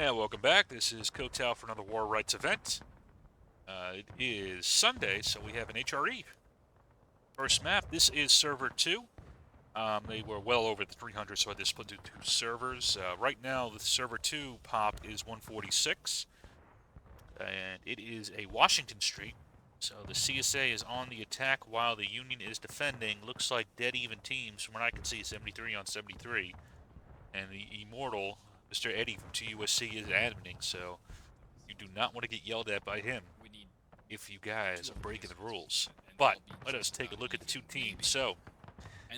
And welcome back. This is Kotal for another War Rights event. It is Sunday, so we have an HRE. First map, this is server 2. They were well over the 300, so I had to split into 2 servers. Right now, the server 2 pop is 146, and it is a Washington Street. So the CSA is on the attack while the Union is defending. Looks like dead even teams from what I can see, 73 on 73. And the immortal Mr. Eddie from TUSC is admitting, so you do not want to get yelled at by him if you guys are breaking the rules. But let us take a look at the two teams. So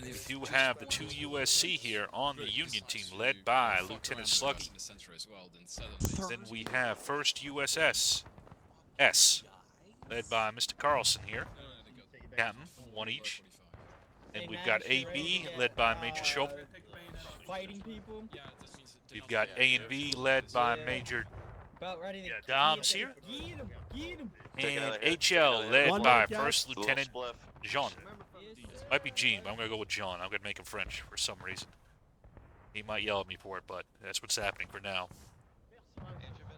we do have the two USC here on the Union team, led by Lieutenant Sluggy. Then we have first USS S, led by Mr. Carlson here, captain, one each. And we've got AB, led by Major Schultz. Fighting people. We've got A and B, led by Major Dobbs here. And HL, led by First Lieutenant Jean. Might be Jean, but I'm going to go with Jean. I'm going to make him French for some reason. He might yell at me for it, but that's what's happening for now.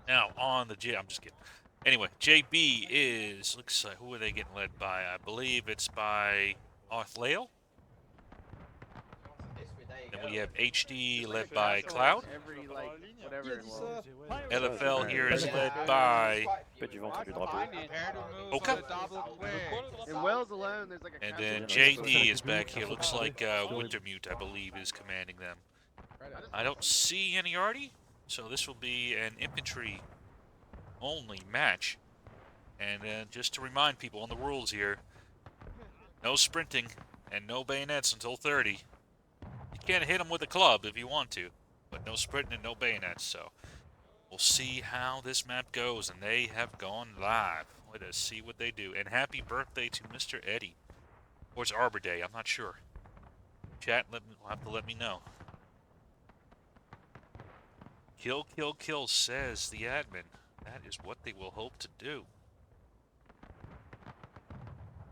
Now, on the J... I'm just kidding. Anyway, JB is... Looks like... Who are they getting led by? I believe it's by Arthlale. Then we have HD led by Cloud. LFL here is led by Oka. And then JD is back here. Looks like Wintermute, I believe, is commanding them. I don't see any Artie, so this will be an infantry-only match. And just to remind people on the rules here, no sprinting and no bayonets until 30. You can't hit them with a club if you want to, but no sprinting and no bayonets, so we'll see how this map goes, and they have gone live. Let us see what they do. And happy birthday to Mr. Eddie. Or it's Arbor Day, I'm not sure. Chat will have to let me know. Kill, kill, kill, says the admin. That is what they will hope to do.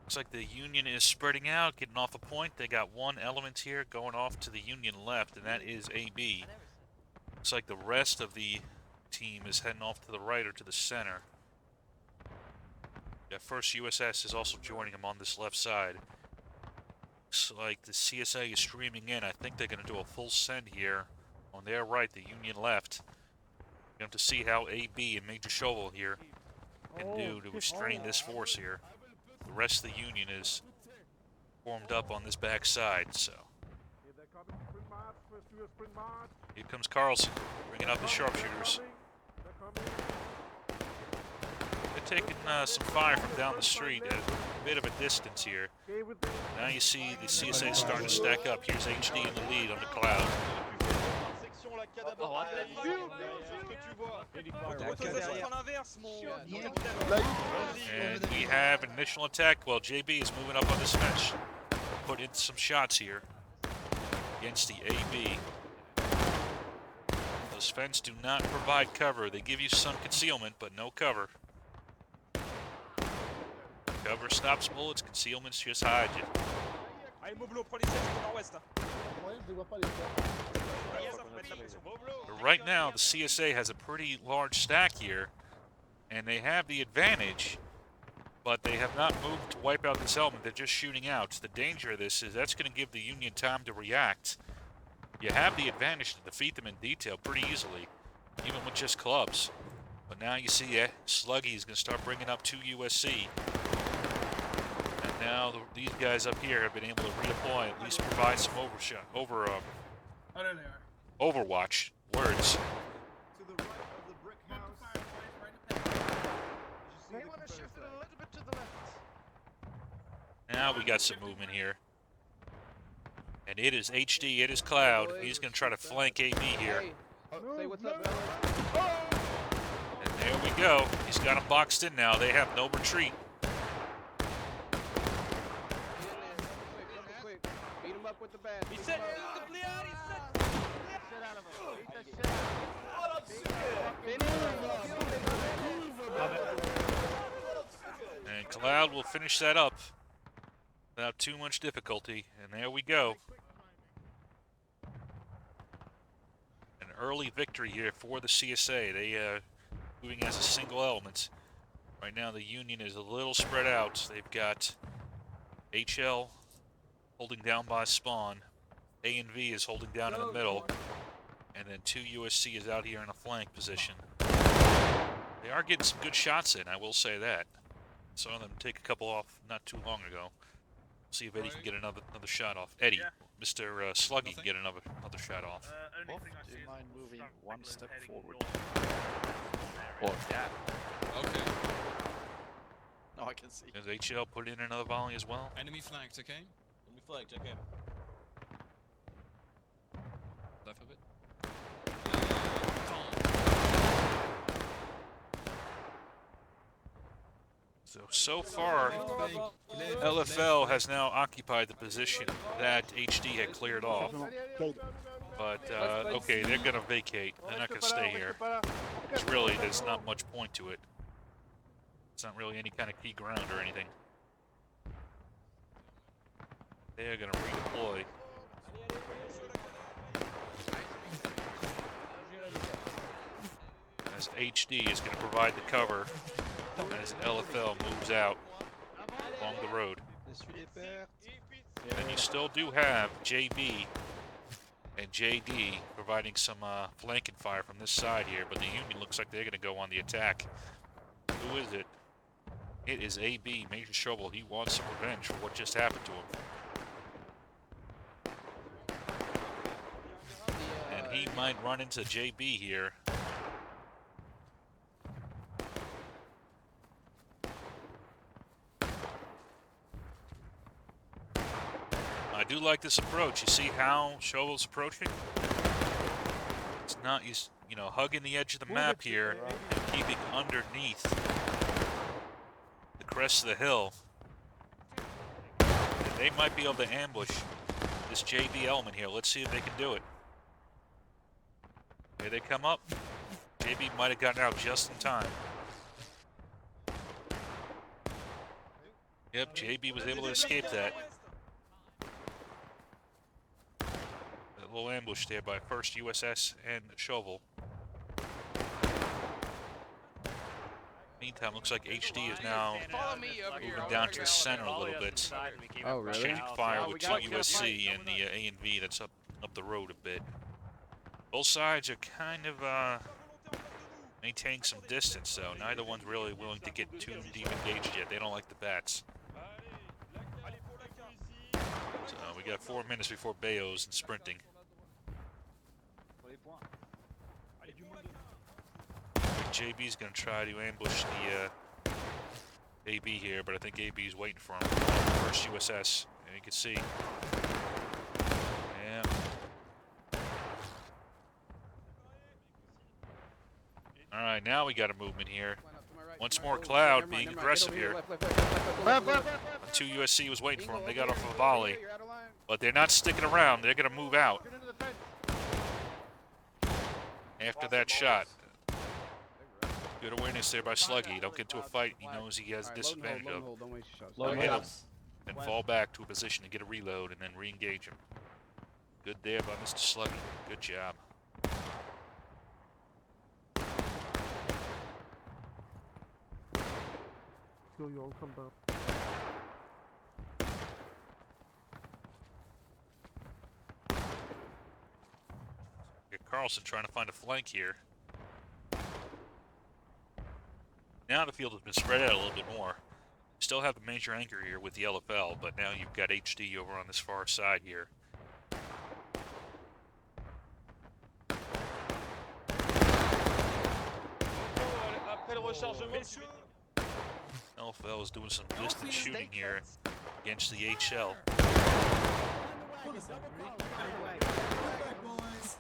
Looks like the Union is spreading out, getting off a point. They got one element here going off to the Union left, and that is AB. Looks like the rest of the team is heading off to the right or to the center. Yeah, first USS is also joining them on this left side. Looks like the CSA is streaming in. I think they're going to do a full send here on their right, the Union left. You have to see how AB and Major Shovel here can do to restrain this force here. The rest of the Union is formed up on this back side, so. Here comes Carlson, bringing up his sharpshooters. They're taking some fire from down the street at a bit of a distance here. Now you see the CSA starting to stack up. Here's HD in the lead on the Cloud. And we have an initial attack. Well, JB is moving up on this fence. Put in some shots here against the AB. Those fences do not provide cover. They give you some concealment, but no cover. Cover stops bullets, concealments just hide you. But right now, the CSA has a pretty large stack here, and they have the advantage, but they have not moved to wipe out this element. They're just shooting out. The danger of this is that's going to give the Union time to react. You have the advantage to defeat them in detail pretty easily, even with just clubs. But now you see Sluggy is going to start bringing up 2 USC. And now these guys up here have been able to redeploy, at least provide some Overwatch words. To the right of the brick house. May want to shift it a little bit to the left. Now we got some movement here. And it is HD, it is Cloud. He's going to try to flank AB here. Say what's up, And there we go. He's got him boxed in now. They have no retreat. Beat him up with the bat. He said, And Cloud will finish that up without too much difficulty. And there we go. An early victory here for the CSA. They moving as a single element. Right now the Union is a little spread out. They've got HL holding down by spawn. A and V is holding down in the middle. And then 2 USC is out here in a flank position. They are getting some good shots in, I will say that. Saw them take a couple off not too long ago. See if Eddie can get another shot off. Eddie, Mr. Sluggy can get another shot off. Wolf, do you mind moving one step forward? Or yeah. Okay. No, I can see. Does HL put in another volley as well? Enemy flanked, okay? Enemy flanked, okay. Left of it. So far, LFL has now occupied the position that HD had cleared off. But, okay, they're going to vacate. They're not going to stay here. Because really, there's not much point to it. It's not really any kind of key ground or anything. They're going to redeploy. As HD is going to provide the cover as LFL moves out along the road. And you still do have JB and JD providing some flanking fire from this side here, but the Union looks like they're going to go on the attack. Who is it? It is AB, Major Shovel. He wants some revenge for what just happened to him. And he might run into JB here. I do like this approach. You see how Shovel's approaching? It's not, he's, you know, hugging the edge of the map here and keeping underneath the crest of the hill. And they might be able to ambush this JB element here. Let's see if they can do it. Here they come up. JB might have gotten out just in time. Yep, JB was able to escape that. A little ambush there by 1st USS and Shovel. Meantime, looks like HD is now moving down to the center a little bit. Oh, really? Exchanging fire with 2 USC and the A and V that's up the road a bit. Both sides are kind of maintaining some distance, though. Neither one's really willing to get too deep engaged yet. They don't like the bats. So we got 4 minutes before Bayos and sprinting. JB's going to try to ambush the AB here, but I think AB's waiting for him. 1st USS, and you can see. Yeah. All right, now we got a movement here. Once more, Cloud being aggressive here. 2 USC was waiting for him. They got off a volley, but they're not sticking around. They're going to move out after that shot. Good awareness there by Sluggy. Don't get into a fight. He knows he has disadvantage of. Hit him and fall back to a position to get a reload and then re-engage him. Good there by Mr. Sluggy. Good job. Carlson trying to find a flank here. Now the field has been spread out a little bit more. Still have the major anchor here with the LFL, but now you've got HD over on this far side here. LFL is doing some distant shooting here against the HL.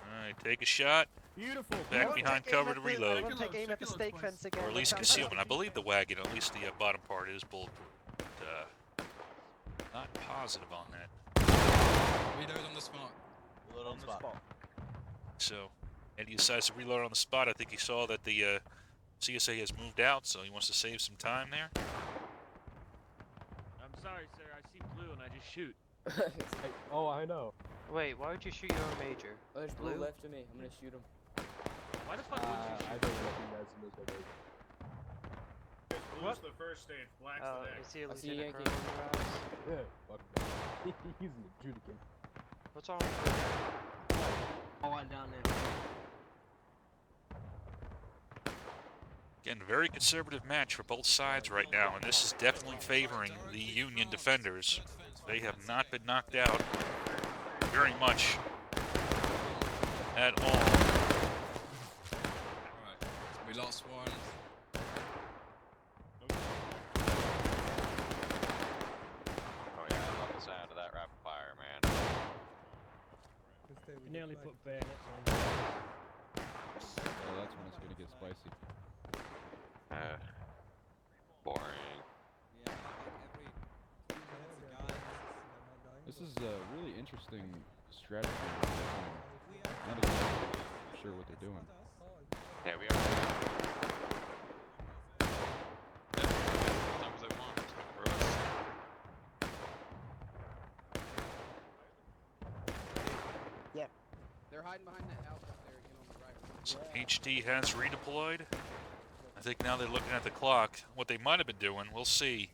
Alright, take a shot. Beautiful. Back behind cover to reload. Take aim at the stake fence again. Or at least concealment. I believe the wagon, at least the bottom part, is bulletproof. But, not positive on that. Reload on the spot. Reload on the spot. So, and he decides to reload on the spot. I think he saw that the CSA has moved out, so he wants to save some time there. I'm sorry, sir. I see blue and I just shoot. Oh, I know. Wait, why would you shoot your own major? Oh, there's blue left of me. I'm gonna shoot him. Why the fuck would you shoot? I don't recognize him as my name. What? the first stage, black's Oh, the next. is he a I see lieutenant Yankee. colonel? Yeah, fuck no. He's an adjudicant. What's wrong with you? Oh, I'm down there. Again, very conservative match for both sides right now, and this is definitely favoring the Union defenders. They have not been knocked out very much at all. Alright, we lost one. Oh yeah, I love the sound of that rapid fire, man. Nearly put bayonets on. Oh, that's when it's gonna get spicy. Boring. This is a really interesting strategy. Not exactly sure what they're doing. Yeah, we are. Yeah, as long as they want for us. They're hiding behind that house up there again on the right. So HD has redeployed. I think now they're looking at the clock. What they might have been doing, we'll see,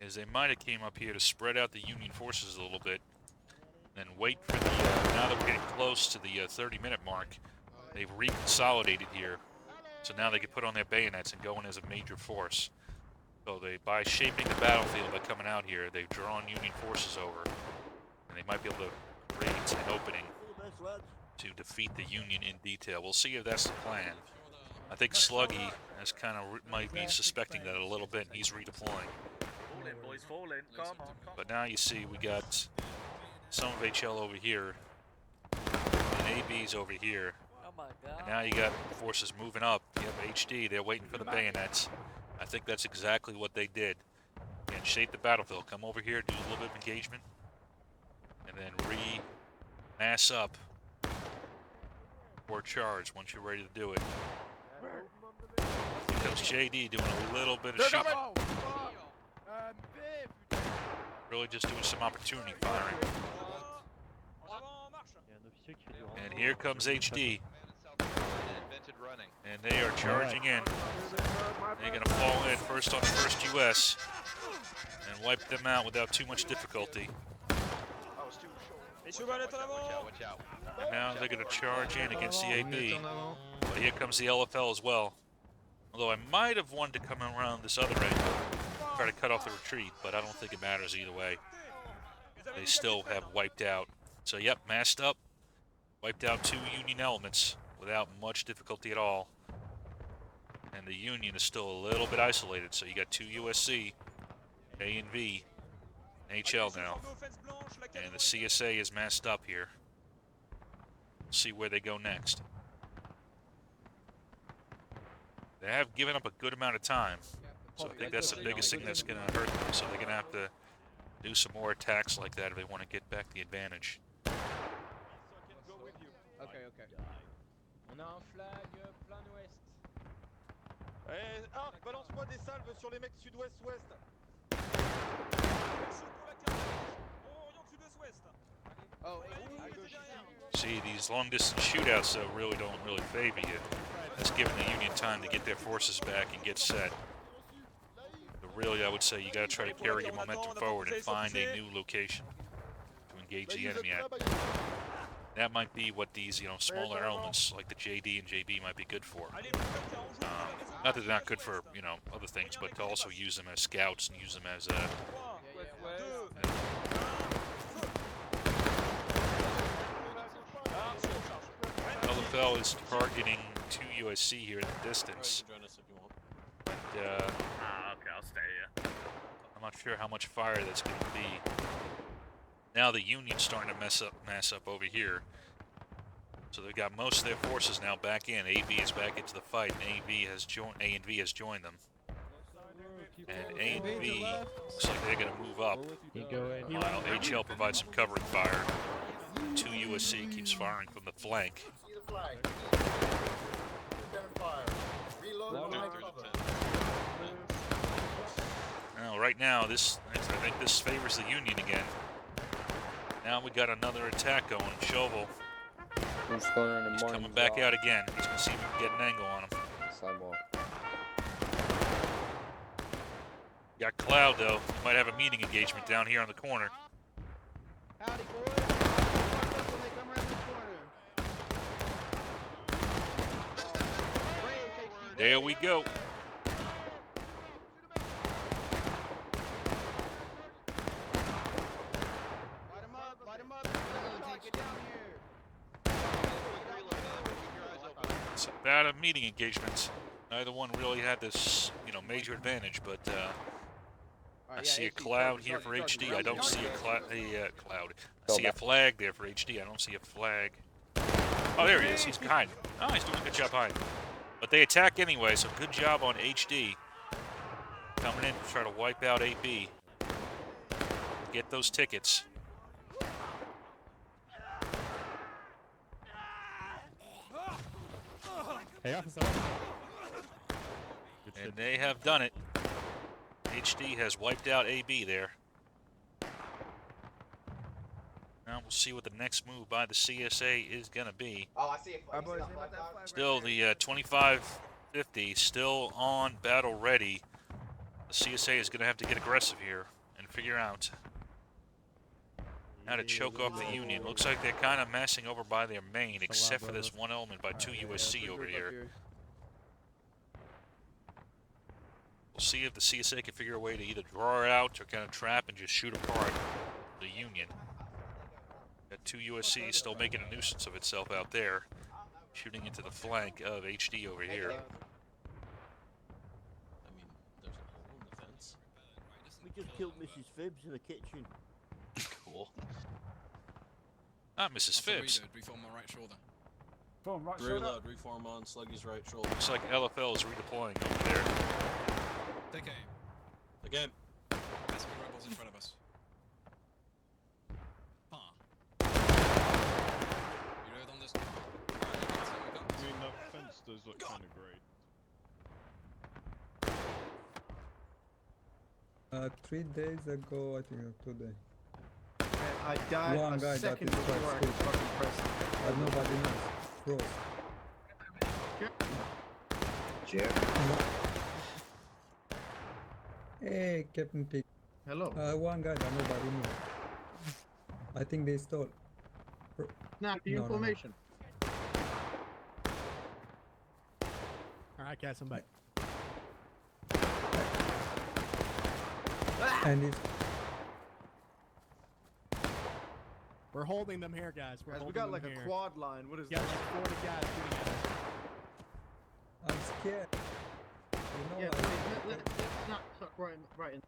is they might have came up here to spread out the Union forces a little bit, then wait for the, now that we're getting close to the 30-minute mark, they've reconsolidated here. So now they can put on their bayonets and go in as a major force. So they, by shaping the battlefield by coming out here, they've drawn Union forces over, and they might be able to create an opening to defeat the Union in detail. We'll see if that's the plan. I think Sluggy is kind of might be suspecting that a little bit, and he's redeploying. Fall in, boys, fall in. Come on, come But now you see we got some of HL over here, and AB's over here. Oh my god. And now you got forces moving up. You have HD, they're waiting for the bayonets. I think that's exactly what they did. And shape the battlefield. Come over here, do a little bit of engagement, and then mass up or charge once you're ready to do it. Here comes JD doing a little bit of shooting. Really just doing some opportunity firing. And here comes HD. Invented running. And they are charging in. They're going to fall in first on the first US and wipe them out without too much difficulty. Watch out. And now they're going to charge in against the AB. But here comes the LFL as well. Although I might have wanted to come around this other end, try to cut off the retreat, but I don't think it matters either way. They still have wiped out. So yep, massed up, wiped out 2 Union elements without much difficulty at all. And the Union is still a little bit isolated, so you got 2 USC, A and V, HL now. And the CSA is massed up here. See where they go next. They have given up a good amount of time, so I think that's the biggest thing that's going to hurt them. So they're going to have to do some more attacks like that if they want to get back the advantage. Okay. On a un flag plein ouest. Arc, balance-moi des salves sur les mecs sud-ouest-ouest. Oh, See, these long-distance shootouts really don't favor you. That's giving the Union time to get their forces back and get set. But really, I would say you got to try to carry your momentum forward and find a new location to engage the enemy at. That might be what these, smaller elements like the JD and JB might be good for. Not that they're not good for, other things, but to also use them as scouts and use them as LFL is targeting 2 USC here in the distance. But, okay, I'll stay here. I'm not sure how much fire that's going to be. Now the Union's starting to mass up over here. So they've got most of their forces now back in. AB is back into the fight, and A and V has joined them. And A and V looks like they're going to move up, while HL provides some covering fire. 2 USC keeps firing from the flank. Now, right now, I think this favors the Union again. Now we got another attack going. Shovel Who's going in the He's morning? coming back out again. He's going to see if we can get an angle on him. Sidewalk. Got Cloud, though. He might have a meeting engagement down here on the corner. Howdy, boys. When they come around the corner. There we go. Light him up. Get down here. It's about a meeting engagement. Neither one really had this, major advantage, but I see a cloud here for HD. I don't see a cloud. I see a flag there for HD. I don't see a flag. Oh, there he is. He's behind. Oh, he's doing a good job hiding. But they attack anyway, so good job on HD. Coming in to try to wipe out AB. Get those tickets. Hey, officer. And they have done it. HD has wiped out AB there. Now we'll see what the next move by the CSA is going to be. Oh, I see it. Still the 2550 still on battle ready. The CSA is going to have to get aggressive here and figure out how to choke off the Union. Looks like they're kind of massing over by their main, except for this one element by 2 USC over here. We'll see if the CSA can figure a way to either draw it out or kind of trap and just shoot apart the Union. Got 2 USC still making a nuisance of itself out there, shooting into the flank of HD over here. We just killed Mrs. Phibbs in the kitchen. Cool. Not Mrs. Phibbs. Reform my right shoulder. Reform right shoulder. Reload. Reform on Sluggy's right shoulder. Looks like LFL is redeploying over there. Take aim. Again. There's some rebels in front of us. Reload on this. I mean, that fence does look kind of great. 3 days ago, I think, or 2 days. I died One a guy second that is before I could quite fucking press it. But nobody knows. Froze. Hey, Captain Pig. Hello. One guy that nobody knows. I think they stole. Snap the No, no, no. information. Alright, guys, I'm back. And it's We're holding them here, guys. We're Guys, we holding got them like here. a quad line. What is We got that? like 40 guys shooting at us. I'm scared. You know Yeah, I- let's not suck right in.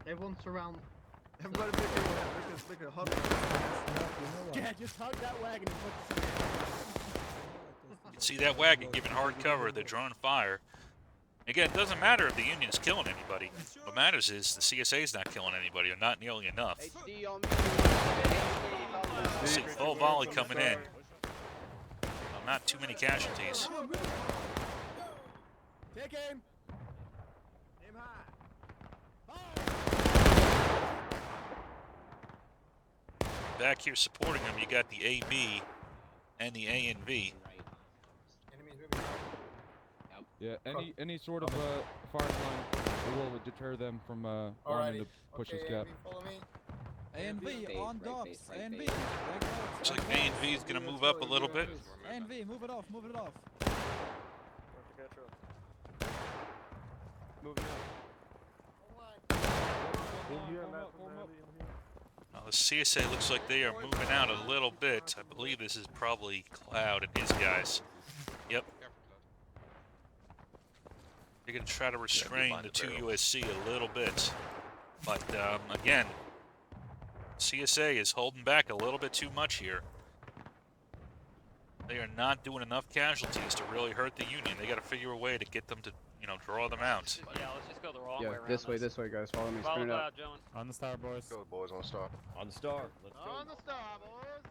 Everyone surround. Everybody make a huddle. Yeah, just hug that wagon and put the You can see that wagon giving hard cover. They're drawing fire. Again, it doesn't matter if the Union is killing anybody. What matters is the CSA is not killing anybody, or not nearly enough. HD on me. See full volley coming in. Not too many casualties. Take aim. Aim high. Back here supporting them, you got the AB and the A and V. Yeah, any sort of fire line will deter them from wanting to push this gap. A and V on docks. A and V. Looks like A and V is going to move up a little bit. A and V, move it off, move it off. Moving Now, the CSA looks like they are moving out a little bit. I believe this is probably Cloud and his guys. Yep. They're going to try to restrain the 2 USC a little bit. But, again, CSA is holding back a little bit too much here. They are not doing enough casualties to really hurt the Union. They got to figure a way to get them to, draw them out. Yeah, let's just go the wrong Yeah, way around. this way, guys. Follow me. Follow Sprint it Cloud, out. Joan. On the star, boys. Go, boys, on the star. On the star. Let's go. On the star, boys.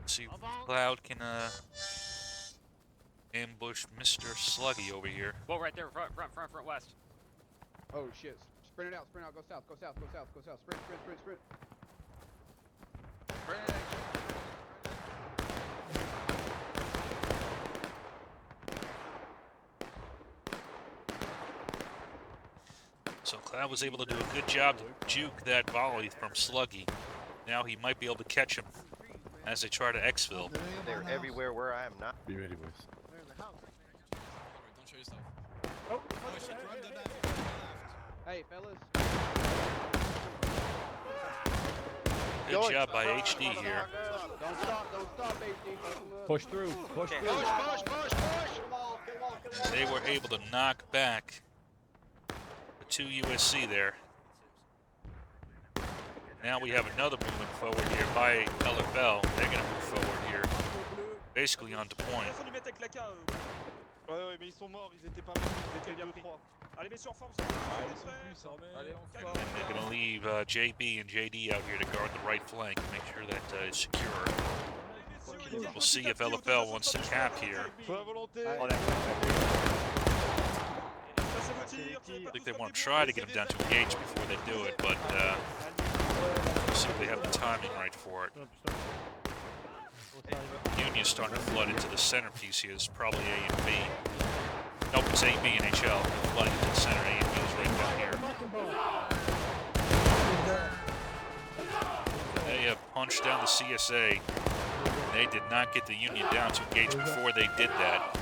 See if Cloud can ambush Mr. Sluggy over here. Whoa, right there, front, west. Oh shit. Sprint it out. Go south. Sprint. So Cloud was able to do a good job to juke that volley from Sluggy. Now he might be able to catch him as they try to exfil. They're everywhere where I am not. Be ready, boys. They're in the house. Don't show yourself. Oh, Push it, run the left. Hey, fellas. Good job by HD here. Don't stop, HD. Push through. Push through. They were able to knock back the 2 USC there. Now we have another movement forward here by LFL. They're going to move forward here, basically on to point. Ouais, ouais, mais ils sont morts, ils étaient pas morts, ils étaient 2-3. Allez, mais sur forme, And they're going to leave JB and JD out here to guard the right flank, make sure that it's secure. We'll see if LFL wants to cap here. Sur la volonté. I think they want to try to get them down to engage before they do it, but we'll see if they have the timing right for it. Union's starting to flood into the centerpiece here. It's probably A and B. Nope, it's A, B, and HL. They're flooding into the center. A and B is right down here. They have punched down the CSA. They did not get the Union down to engage before they did that.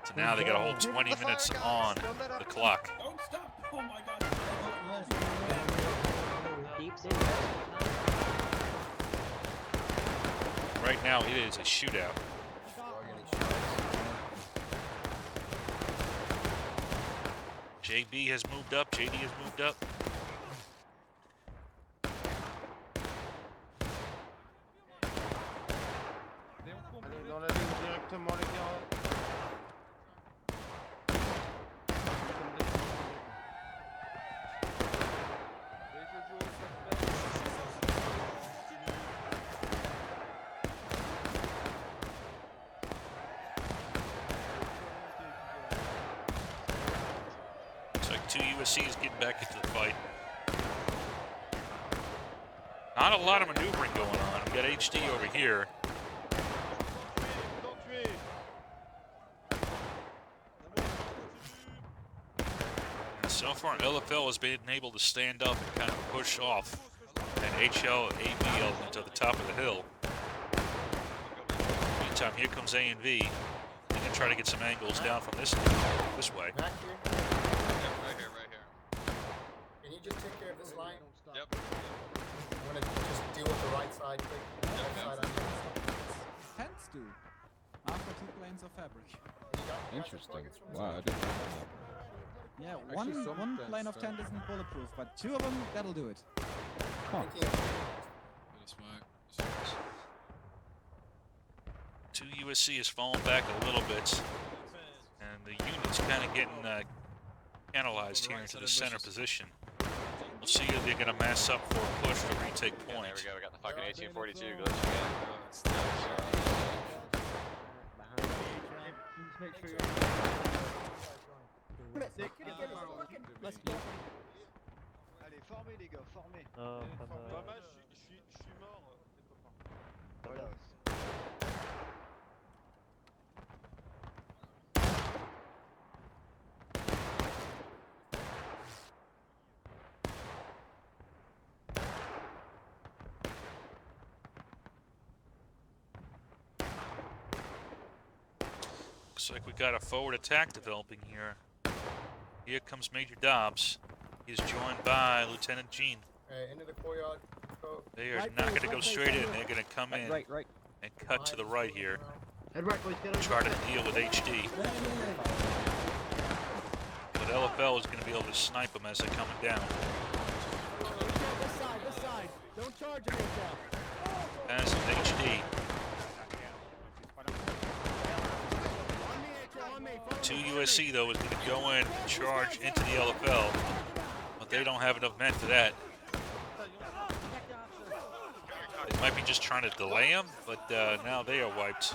So now they got a whole 20 minutes on the clock. Don't stop. Oh my god. Right now it is a shootout. JB has moved up. JD has moved up. Allez, dans la ligne directement, les gars. Looks like 2 USCs getting back into the fight. Not a lot of maneuvering going on. We got HD over here. And so far, LFL has been able to stand up and kind of push off an HL AB element to the top of the hill. Meantime, here comes A and V. They're going to try to get some angles down from this way. Back here. Right here. Can you just take care of this line? Yep. I'm gonna just deal with the right side quick. Left side on you. Tents do. After 2 planes of fabric. Interesting. Wow, I didn't know that. Yeah, Actually, one some plane of tents, 10 isn't bulletproof, but 2 of them, that'll do it. Huh. 2 USC has fallen back a little bit, and the Union's kind of getting canalized here into the center position. We'll see if they're going to mass up for a push to retake point. There we go. We got the fucking 1842 glitch again. Let's go. Allez, formez les gars, formez. Thomas, je suis mort, les copains. Voilà. Looks like we got a forward attack developing here. Here comes Major Dobbs. He's joined by Lieutenant Jean. Into the courtyard. Go. They are not going to go straight in. They're going to come in Right. and cut to the right here. Head right, boys, get on. Try to deal with HD. But LFL is going to be able to snipe them as they're coming down. This side. Don't charge him, HL. As is HD. On me. 2 USC though is going to go in and charge into the LFL, but they don't have enough men for that. They might be just trying to delay them, but now they are wiped.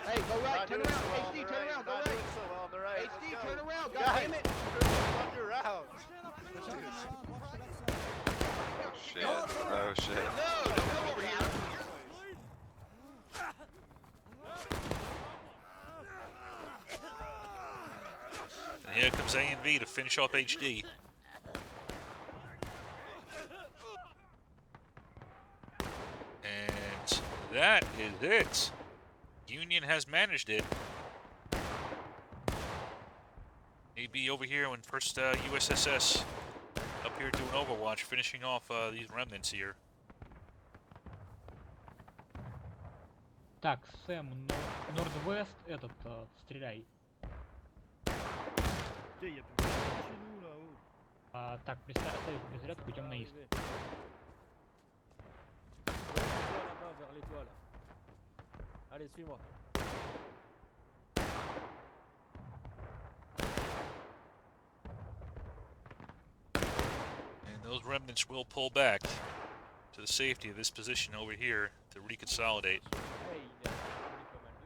Hey, go right, turn around. HD, turn around, go right. HD, turn around, god damn it. shit. Oh shit. No, don't come over here. And here comes A&V to finish off HD. And that is it. Union has managed it. AB over here when first USSS up here doing Overwatch, finishing off these remnants here. Так, Сэм, Норд-Вест, этот, стреляй. Tiens, il y a plus de chez nous là-haut. Так, пристрелку идем на ист. Là-bas, vers l'étoile. Allez, suis-moi. And those remnants will pull back to the safety of this position over here to reconsolidate. Hey, il est pas mal de.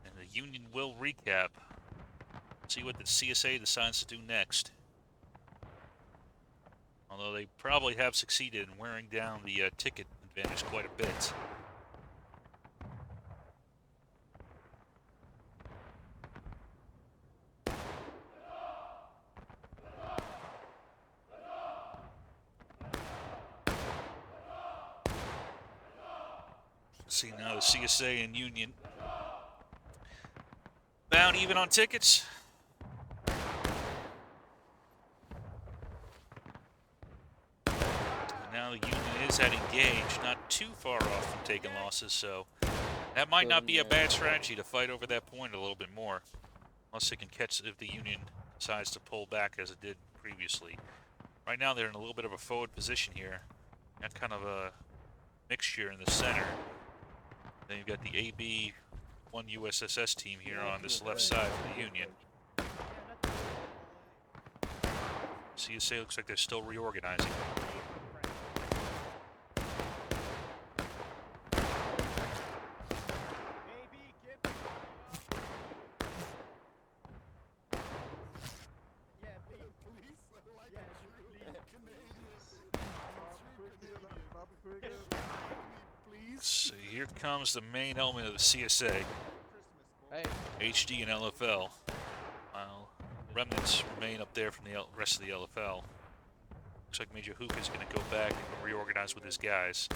And the Union will recap. See what the CSA decides to do next. Although they probably have succeeded in wearing down the ticket advantage quite a bit. See now the CSA and Union bound even on tickets. And now the Union is at engage, not too far off from taking losses, so that might not be a bad strategy to fight over that point a little bit more. Unless they can catch if the Union decides to pull back as it did previously. Right now they're in a little bit of a forward position here. Got kind of a mixture in the center. Then you've got the AB 1 USSS team here on this left side for the Union. CSA looks like they're still reorganizing. So here comes the main element of the CSA. Hey. HD and LFL. While remnants remain up there from the rest of the LFL. Looks like Major Hook is going to go back and reorganize with his guys.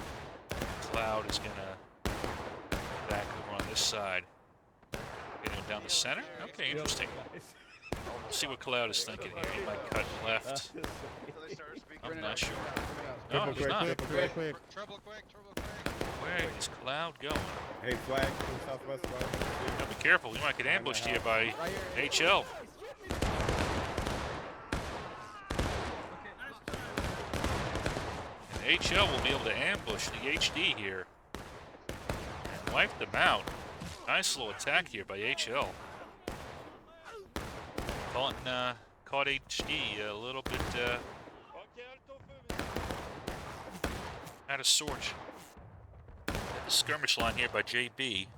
Cloud is going to back over on this side. Getting down the center? Okay, interesting. Let's see what Cloud is thinking here. He might cut left. I'm not sure. No, he's not. Quick. Trouble quick. Where is Cloud going? Hey, flag to the southwest flag. Now be careful, we might get ambushed here by HL. And HL will be able to ambush the HD here and wipe them out. Nice little attack here by HL. Caught HD a little bit out of sorts. The skirmish line here by JB.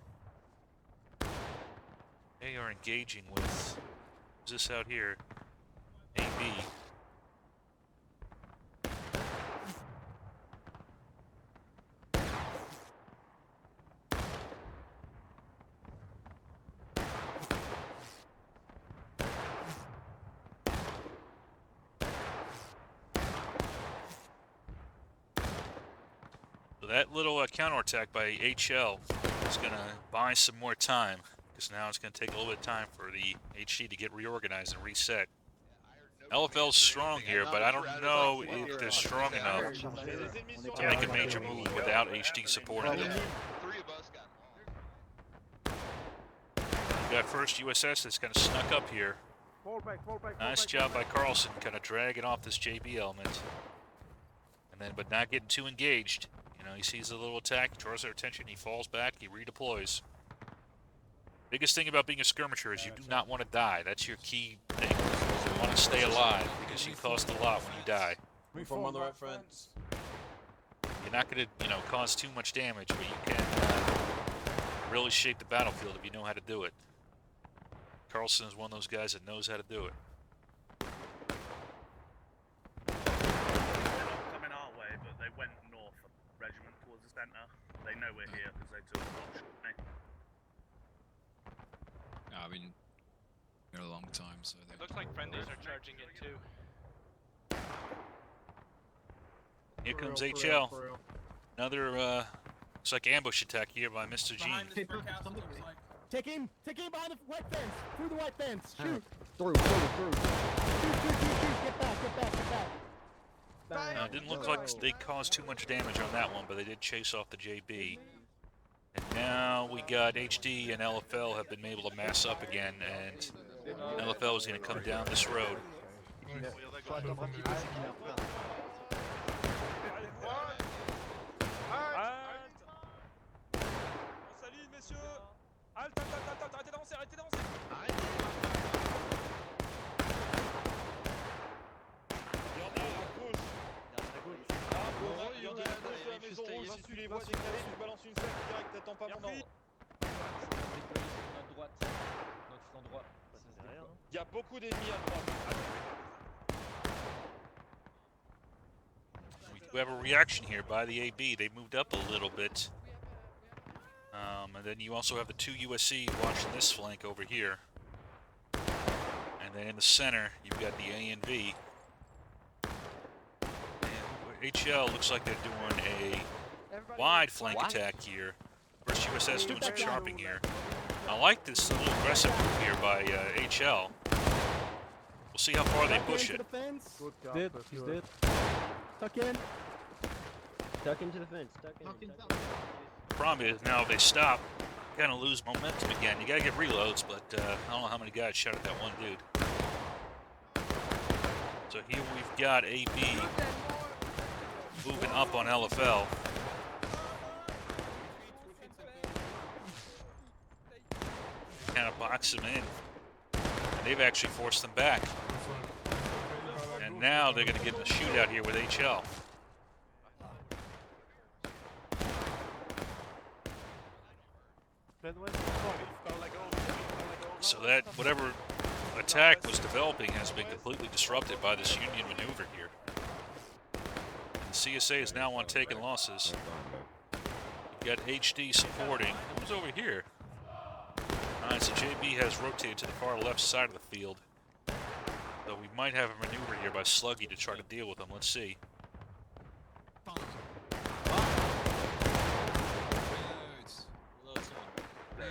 They are engaging with, who's this out here? AB. So that little counterattack by HL is going to buy some more time, because now it's going to take a little bit of time for the HD to get reorganized and reset. LFL's strong here, but I don't know if they're strong enough to make a major move without HD supporting them. We've got first USS that's kind of snuck up here. Nice job by Carlson, kind of dragging off this JB element. And then, but not getting too engaged. You know, he sees a little attack, he draws their attention, he falls back, he redeploys. Biggest thing about being a skirmisher is you do not want to die. That's your key thing. You want to stay alive because you cost a lot when you die. Reform on the right, friends. You're not going to, cause too much damage, but you can really shape the battlefield if you know how to do it. Carlson is one of those guys that knows how to do it. They're not coming our way, but they went north of the regiment towards the centre. They know we're here because they took the option. I mean, been a long time, so It looks like friendlies are charging in too. Here comes HL. Another, looks like ambush attack here by Mr. G. Take aim behind the white fence, through the white fence, shoot. Through. Shoot, get back. Didn't look like they caused too much damage on that one, but they did chase off the JB. And now we got HD and LFL have been able to mass up again, and LFL is going to come down this road. Il y a beaucoup d'ennemis à droite. We do have a reaction here by the AB. They moved up a little bit. And then you also have the 2 USC watching this flank over here. And then in the center, you've got the A and V. And HL looks like they're doing a wide flank attack here. First USS doing some sharping here. I like this little aggressive move here by HL. We'll see how far they push it. Dead. He's dead. Tuck in. Tuck into the fence. Tuck in. The problem is now if they stop, you kind of lose momentum again. You gotta get reloads, but I don't know how many guys shot at that one dude. So here we've got AB moving up on LFL. Kind of box them in. And they've actually forced them back. And now they're going to get in a shootout here with HL. So that whatever attack was developing has been completely disrupted by this Union maneuver here. And the CSA is now on taking losses. You've got HD supporting. Who's over here? Alright, so JB has rotated to the far left side of the field. So we might have a maneuver here by Sluggy to try to deal with them. Let's see.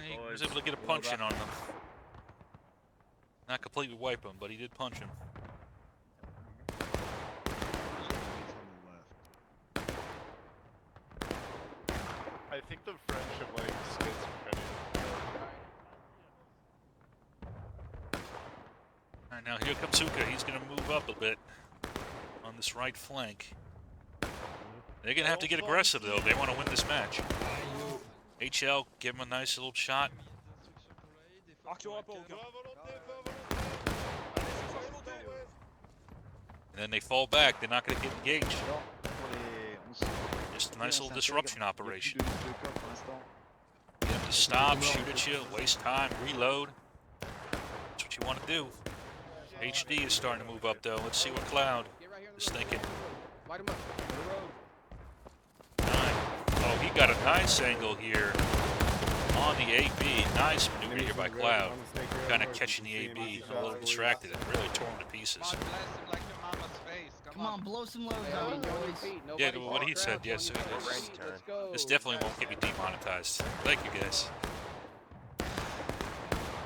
He was able to get a punch in on them. Not completely wipe him, but he did punch him. I think the friendship like skits pretty. Alright, now here comes Huka. He's going to move up a bit on this right flank. They're going to have to get aggressive, though. They want to win this match. HL, give him a nice little shot. And then they fall back. They're not going to get engaged. Just a nice little disruption operation. Get them to stop, shoot at you, waste time, reload. That's what you want to do. HD is starting to move up, though. Let's see what Cloud is thinking. Oh, he got a nice angle here on the AB. Nice maneuver here by Cloud. Kind of catching the AB a little distracted and really tore him to pieces. Come on, blow some loads on me, boys. Yeah, what he said, yes. This definitely won't get me demonetized. Thank you, guys.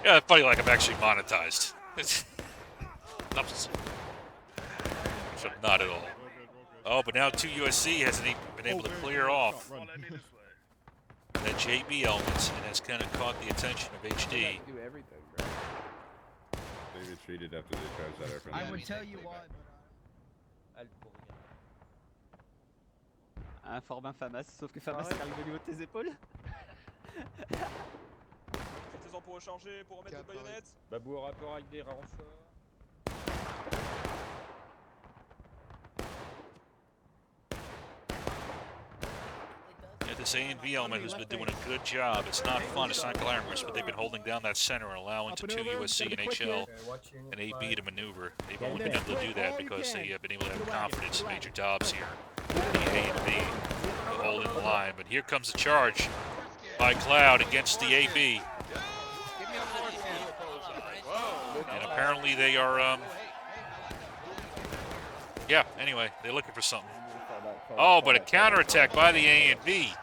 Yeah, it's funny like I'm actually monetized. So not at all. Oh, but now 2 USC hasn't even been able to clear off that JB elements and has kind of caught the attention of HD. They retreated after they charged that airplane. I would tell you why, Un fort bien Famas, sauf que Famas arrive au niveau de tes épaules. Mettez-en pour recharger, pour remettre des baïonnettes. Babou au rapport avec des renforts. Yeah, the this A&V element has been doing a good job. It's not fun, it's not glamorous, but they've been holding down that center and allowing to 2 USC and HL and AB to maneuver. They've only been able to do that because they have been able to have confidence in Major Dobbs here. The A&V holding the line, but here comes the charge by Cloud against the AB. And apparently they are, yeah, anyway, they're looking for something. Oh, but a counterattack by the A&V.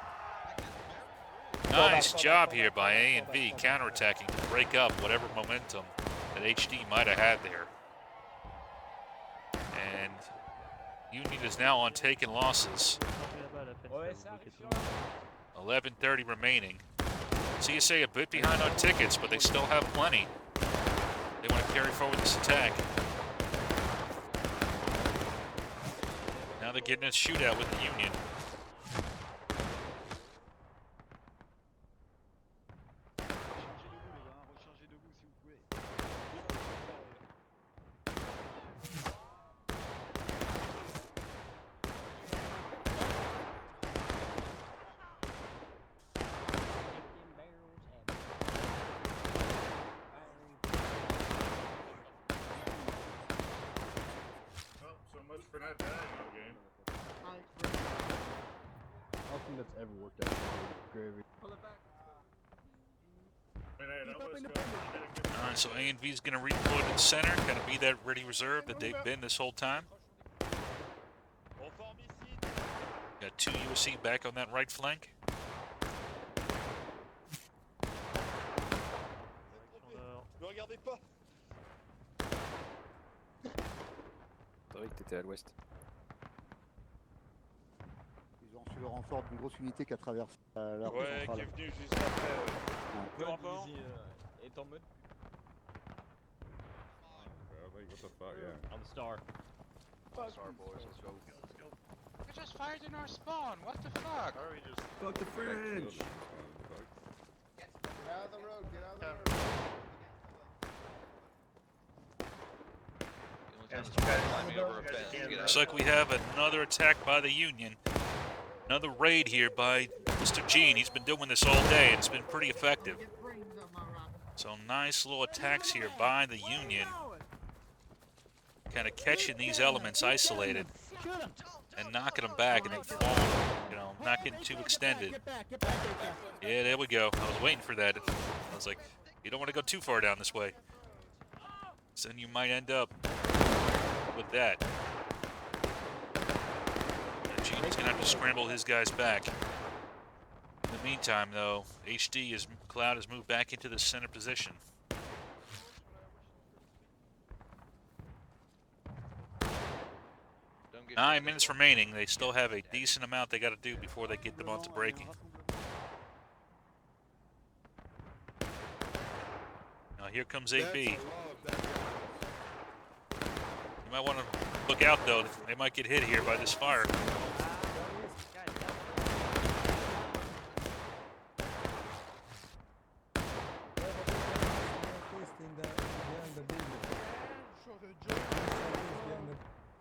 Nice job here by A&V, counterattacking to break up whatever momentum that HD might have had there. And Union is now on taking losses. 11:30 remaining. CSA a bit behind on tickets, but they still have plenty. They want to carry forward this attack. Now they're getting a shootout with the Union. Nothing that's ever worked out gravy. All right, so A&V is going to redeploy to the center, kind of be that ready reserve that they've been this whole time. Got 2 USC back on that right flank. T'étais à l'ouest. Ils ont reçu le renfort d'une grosse unité qui a traversé la route Ouais, qui centrale. est venu juste après. Le rapport est en mode. What the fuck, yeah. On the star. Star boys, let's go. We just fired in our spawn. What the fuck? How are we just... Fuck the French! Get out of the road, get out of the road. Looks like we have another attack by the Union. Another raid here by Mr. Gene. He's been doing this all day, and it's been pretty effective. So nice little attacks here by the Union. Kind of catching these elements isolated and knocking them back and then falling, you know, not getting too extended. Yeah, there we go. I was waiting for that. I was like, you don't want to go too far down this way. So then you might end up with that. Gene's going to have to scramble his guys back. In the meantime, though, Cloud has moved back into the center position. 9 minutes remaining. They still have a decent amount they got to do before they get them onto breaking. Now here comes AB. You might want to look out, though. They might get hit here by this fire.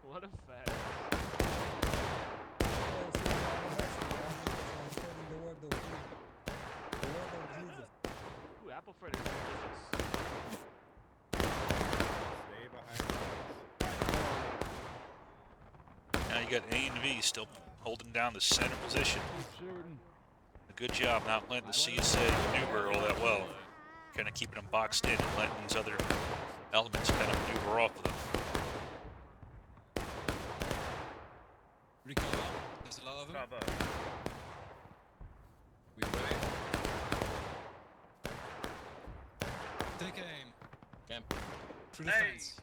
What a fact. Ooh, apple fritters. Now you got A&V still holding down the center position. A good job not letting the CSA maneuver all that well. Kind of keeping them boxed in and letting these other elements kind of maneuver off of them. Recover. There's a lot of them. We ready? Take aim. Camp. Through the fence.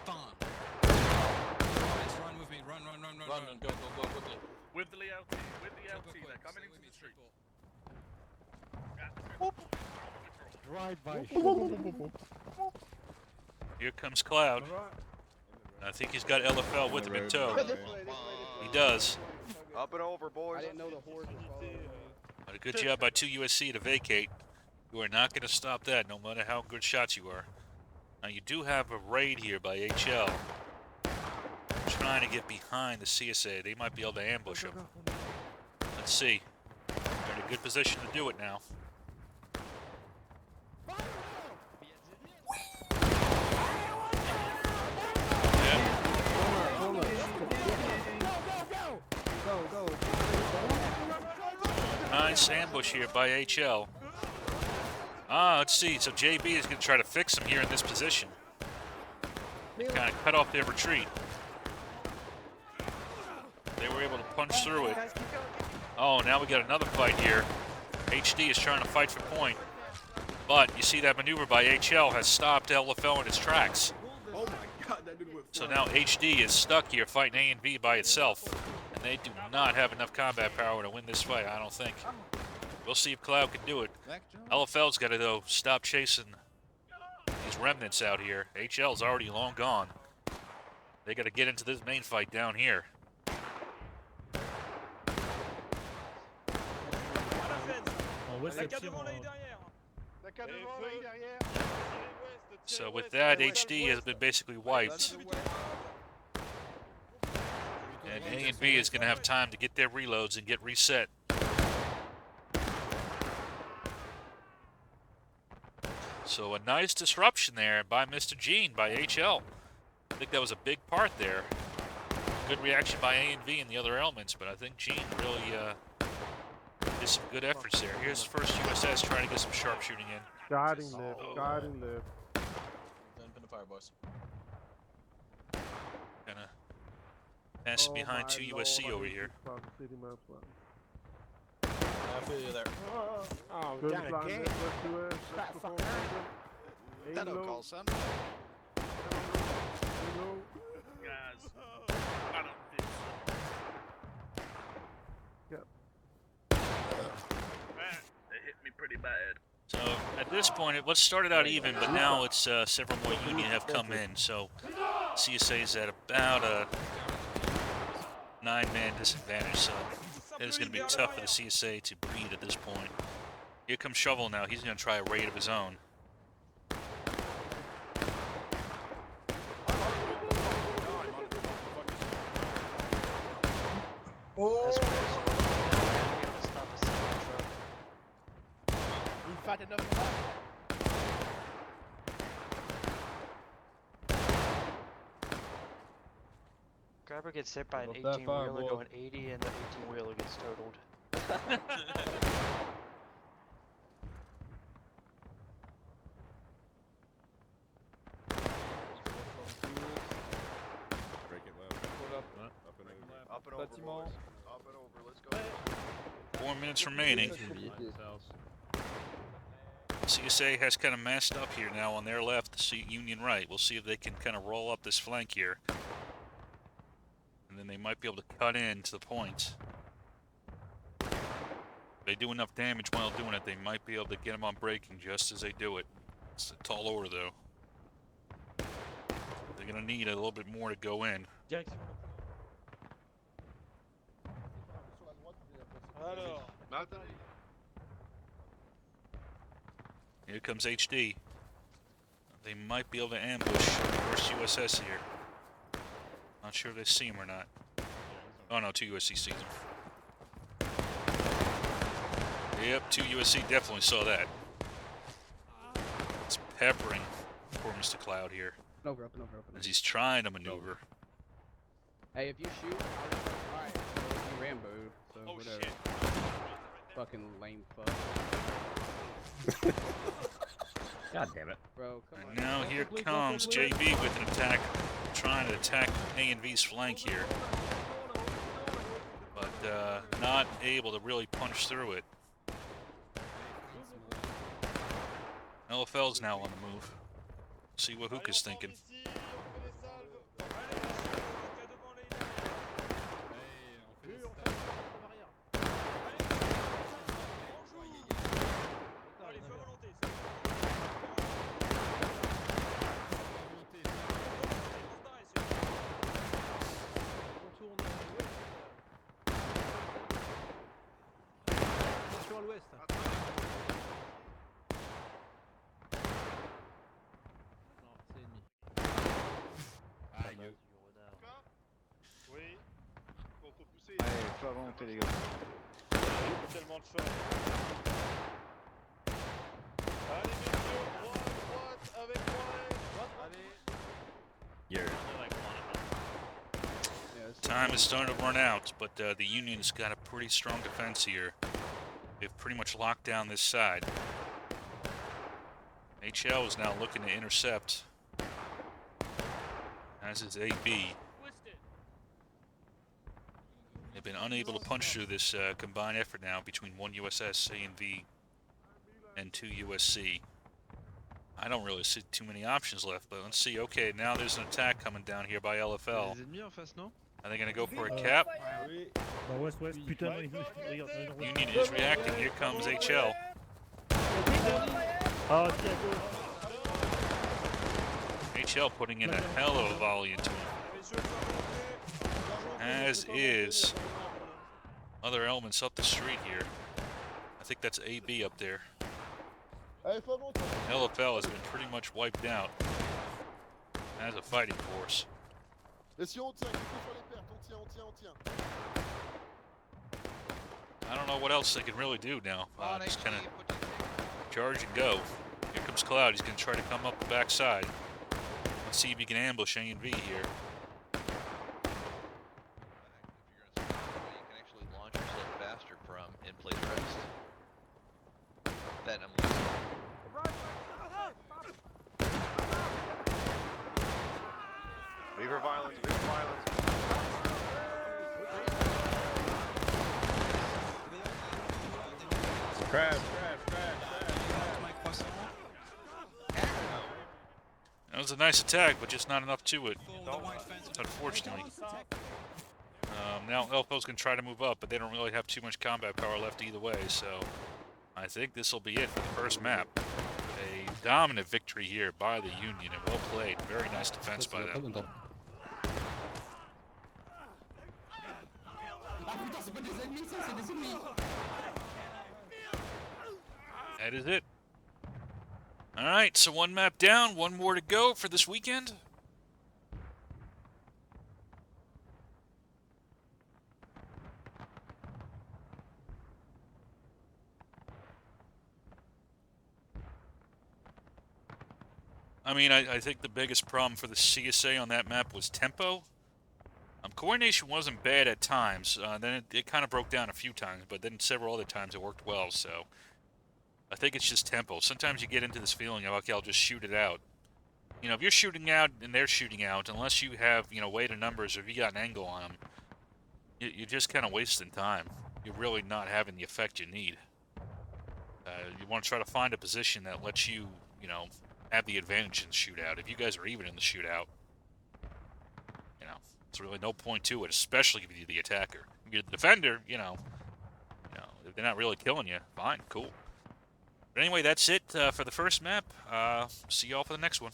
Fun. Run with me. Run. Go quickly. With the LT, with the LT, they're coming into the street. Drive by. Here comes Cloud. I think he's got LFL with him in tow. He does. Up and over, boys. I didn't know the horde was following. But a good job by 2 USC to vacate. You are not going to stop that, no matter how good shots you are. Now you do have a raid here by HL. trying to get behind the CSA. They might be able to ambush them. Let's see. They're in a good position to do it now. Nice ambush here by HL. Let's see. So JB is going to try to fix them here in this position. They kind of cut off their retreat. They were able to punch through it. Oh, now we got another fight here. HD is trying to fight for point. But you see that maneuver by HL has stopped LFL in its tracks. Oh my god, that dude went So now HD is stuck here fighting A and V by itself. And they do not have enough combat power to win this fight, I don't think. We'll see if Cloud can do it. LFL's got to, though, stop chasing these remnants out here. HL's already long gone. They got to get into this main fight down here. So with that, HD has been basically wiped. And A and B is going to have time to get their reloads and get reset. So a nice disruption there by Mr. Gene, by HL. I think that was a big part there. Good reaction by A and V and the other elements, but I think Gene really did some good efforts there. Here's the first USS trying to get some sharpshooting in. Guiding left, guiding left. Don't pin the fire, boys. Kind of passing behind 2 USC over here. I feel you there. Oh, down again. That don't call, son. Guys, I don't think so. Yep. They hit me pretty bad. So at this point, it started out even, but now it's several more Union have come in. So CSA is at about a 9-man disadvantage. So it is going to be tough for the CSA to beat at this point. Here comes Shovel now. He's going to try a raid of his own. Grabber gets hit by an Not that 18 far, wheeler boy. going 80 and the 18 wheeler gets totaled. Break it left. Up and over. Up and over, Bâtiment. boys. Up and over, let's go. 4 minutes remaining. CSA has kind of masked up here now on their left, the Union right. We'll see if they can kind of roll up this flank here. And then they might be able to cut in to the point. If they do enough damage while doing it, they might be able to get them on braking just as they do it. It's a tall order, though. They're going to need a little bit more to go in. Here comes HD. They might be able to ambush the first USS here. Not sure if they see him or not. Oh no, 2 USC sees him. Yep, 2 USC definitely saw that. It's peppering poor Mr. Cloud here Over, up and over. as he's trying to maneuver. Hey, if you shoot, alright, you Rambo, so whatever. Fucking lame fuck. God damn it. Bro, come on. And now here comes JB with an attack, trying to attack A and V's flank here. But not able to really punch through it. LFL's now on the move. See what Hook is thinking. fait avant monter les gars. Tellement de fun. Allez messieurs, droite, avec moi. Allez. Time is starting to run out, but the Union's got a pretty strong defense here. They've pretty much locked down this side. HL is now looking to intercept, as is AB. They've been unable to punch through this combined effort now between 1 USS A&V and 2 USC. I don't really see too many options left, but let's see. Okay, now there's an attack coming down here by LFL. Are they going to go for a cap? Union is reacting. Here comes HL. HL putting in a hell of a volley into him. As is other elements up the street here. I think that's AB up there. LFL has been pretty much wiped out as a fighting force. I don't know what else they can really do now. Just kind of charge and go. Here comes Cloud. He's going to try to come up the backside. Let's see if he can ambush A&V here. You can actually launch yourself faster from in-place rest. Then I'm losing. Lever violence, lever violence. Crash. That was a nice attack, but just not enough to it, unfortunately. Now LFL's going to try to move up, but they don't really have too much combat power left either way, so I think this will be it for the first map. A dominant victory here by the Union, and well played. Very nice defense by them. That is it. Alright, so one map down, one more to go for this weekend. I mean, I think the biggest problem for the CSA on that map was tempo. Coordination wasn't bad at times. Then it kind of broke down a few times, but then several other times it worked well, so I think it's just tempo. Sometimes you get into this feeling of, okay, I'll just shoot it out. You know, if you're shooting out and they're shooting out, unless you have, you know, weight of numbers or if you got an angle on them, you're just kind of wasting time. You're really not having the effect you need. You want to try to find a position that lets you, you know, have the advantage in the shootout. If you guys are even in the shootout, you know, there's really no point to it, especially if you're the attacker. If you're the defender, you know, if they're not really killing you, fine, cool. But anyway, that's it for the first map. See y'all for the next one.